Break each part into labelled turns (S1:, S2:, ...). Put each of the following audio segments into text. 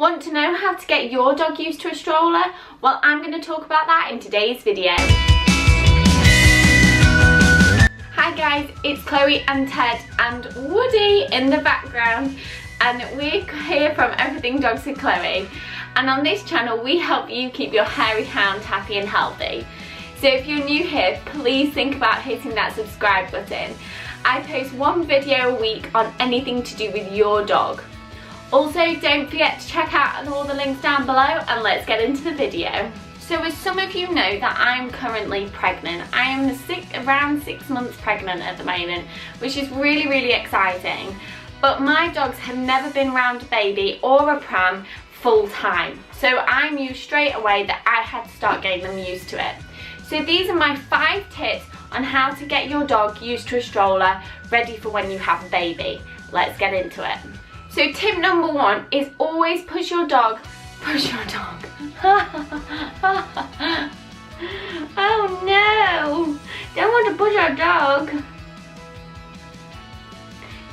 S1: Want to know how to get your dog used to a stroller? Well, I'm going to talk about that in today's video. Hi guys, it's Chloe and Ted and Woody in the background, and we're here from Everything Dogs with Chloe, and on this channel we help you keep your hairy hound happy and healthy. So if you're new here, please think about hitting that subscribe button. I post one video a week on anything to do with your dog. Also, don't forget to check out all the links down below, and let's get into the video. So as some of you know that I'm currently pregnant. I am around 6 months pregnant at the moment, which is really exciting. But my dogs have never been around a baby or a pram full time. So I knew straight away that I had to start getting them used to it. So these are my 5 tips on how to get your dog used to a stroller, ready for when you have a baby. Let's get into it. So tip number 1 is always push your dog. Oh no, don't want to push our dog.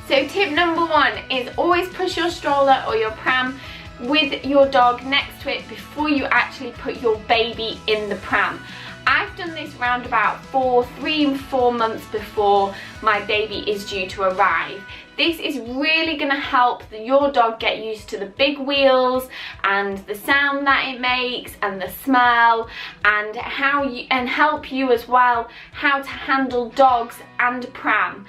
S1: So tip number 1 is always push your stroller or your pram with your dog next to it before you actually put your baby in the pram. I've done this round about 3 and 4 months before my baby is due to arrive. This is really going to help your dog get used to the big wheels and the sound that it makes and the smell, and help you as well how to handle dogs and a pram.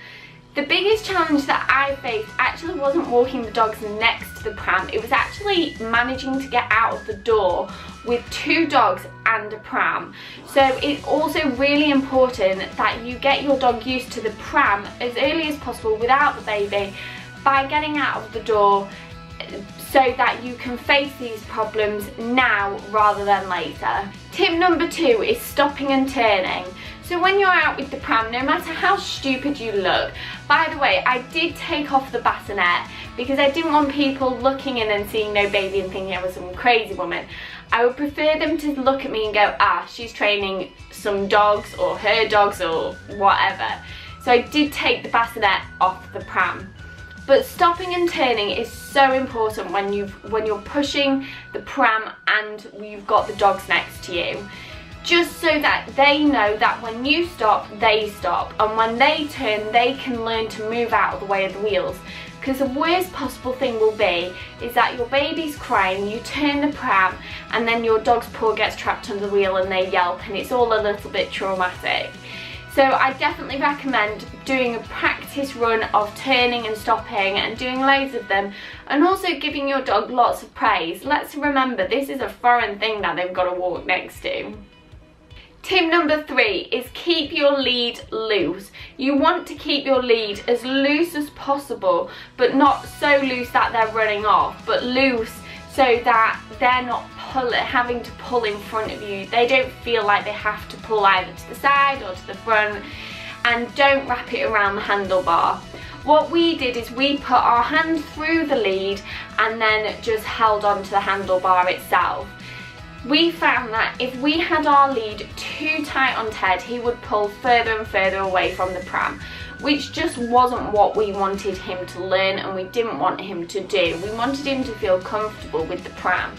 S1: The biggest challenge that I faced actually wasn't walking the dogs next to the pram. It was actually managing to get out of the door with 2 dogs and a pram. So it's also really important that you get your dog used to the pram as early as possible without the baby by getting out of the door, so that you can face these problems now rather than later. Tip number 2 is stopping and turning. So when you're out with the pram, no matter how stupid you look, by the way, I did take off the bassinet because I didn't want people looking in and seeing no baby and thinking I was some crazy woman. I would prefer them to look at me and go, ah, she's training some dogs or her dogs or whatever. So I did take the bassinet off the pram. But stopping and turning is so important when you're pushing the pram and you've got the dogs next to you. Just so that they know that when you stop, they stop, and when they turn, they can learn to move out of the way of the wheels. Because the worst possible thing will be is that your baby's crying, you turn the pram, and then your dog's paw gets trapped under the wheel and they yelp, and it's all a little bit traumatic. So I definitely recommend doing a practice run of turning and stopping and doing loads of them, and also giving your dog lots of praise. Let's remember, this is a foreign thing that they've got to walk next to. Tip number 3 is keep your lead loose. You want to keep your lead as loose as possible, but not so loose that they're running off, but loose so that they're not having to pull in front of you. They don't feel like they have to pull either to the side or to the front, and don't wrap it around the handlebar. What we did is we put our hand through the lead and then just held on to the handlebar itself. We found that if we had our lead too tight on Ted, he would pull further and further away from the pram, which just wasn't what we wanted him to learn, and we didn't want him to do. We wanted him to feel comfortable with the pram.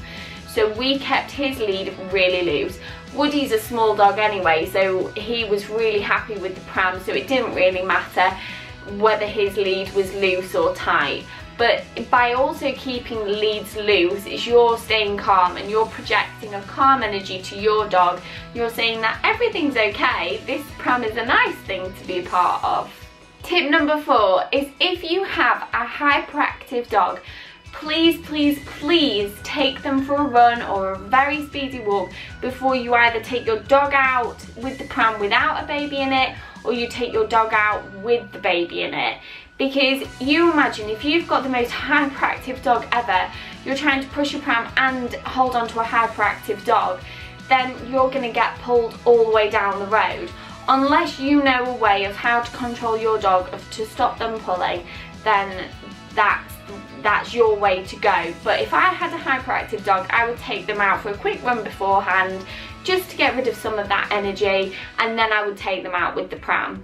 S1: So we kept his lead really loose. Woody's a small dog anyway, so he was really happy with the pram, so it didn't really matter whether his lead was loose or tight. But by also keeping the leads loose, you're staying calm and you're projecting a calm energy to your dog. You're saying that everything's okay, this pram is a nice thing to be a part of. Tip number 4 is if you have a hyperactive dog, please take them for a run or a very speedy walk before you either take your dog out with the pram without a baby in it, or you take your dog out with the baby in it. Because you imagine if you've got the most hyperactive dog ever, you're trying to push a pram and hold on to a hyperactive dog, then you're going to get pulled all the way down the road. Unless you know a way of how to control your dog to stop them pulling, then that's your way to go. But if I had a hyperactive dog, I would take them out for a quick run beforehand just to get rid of some of that energy, and then I would take them out with the pram.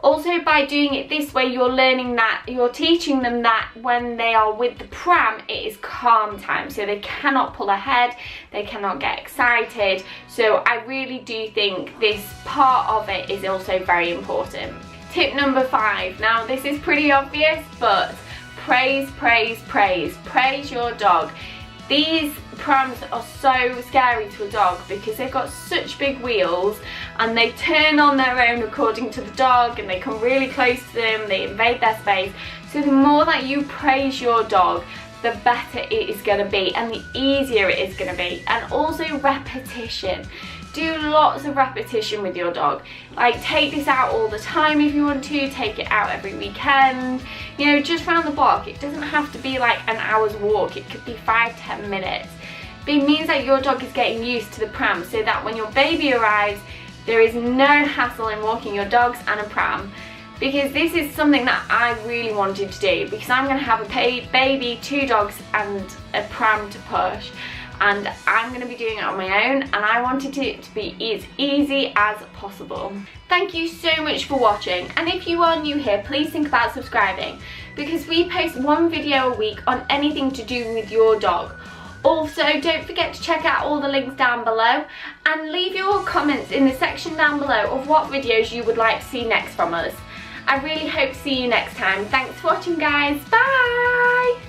S1: Also, by doing it this way, you're learning that, you're teaching them that when they are with the pram, it is calm time. So they cannot pull ahead, they cannot get excited. So I really do think this part of it is also very important. Tip number 5. Now this is pretty obvious, but praise, praise, praise. Praise your dog. These prams are so scary to a dog because they've got such big wheels and they turn on their own according to the dog, and they come really close to them, they invade their space. So the more that you praise your dog, the better it is going to be and the easier it is going to be. And also repetition. Do lots of repetition with your dog. Like, take this out all the time if you want to, take it out every weekend, you know, just round the block. It doesn't have to be like an hour's walk, it could be 5-10 minutes. But it means that your dog is getting used to the pram, so that when your baby arrives, there is no hassle in walking your dogs and a pram. Because this is something that I really wanted to do, because I'm going to have a baby, 2 dogs and a pram to push. And I'm going to be doing it on my own, and I wanted it to be as easy as possible. Thank you so much for watching, and if you are new here, please think about subscribing, because we post 1 video a week on anything to do with your dog. Also, don't forget to check out all the links down below, and leave your comments in the section down below of what videos you would like to see next from us. I really hope to see you next time. Thanks for watching, guys. Bye!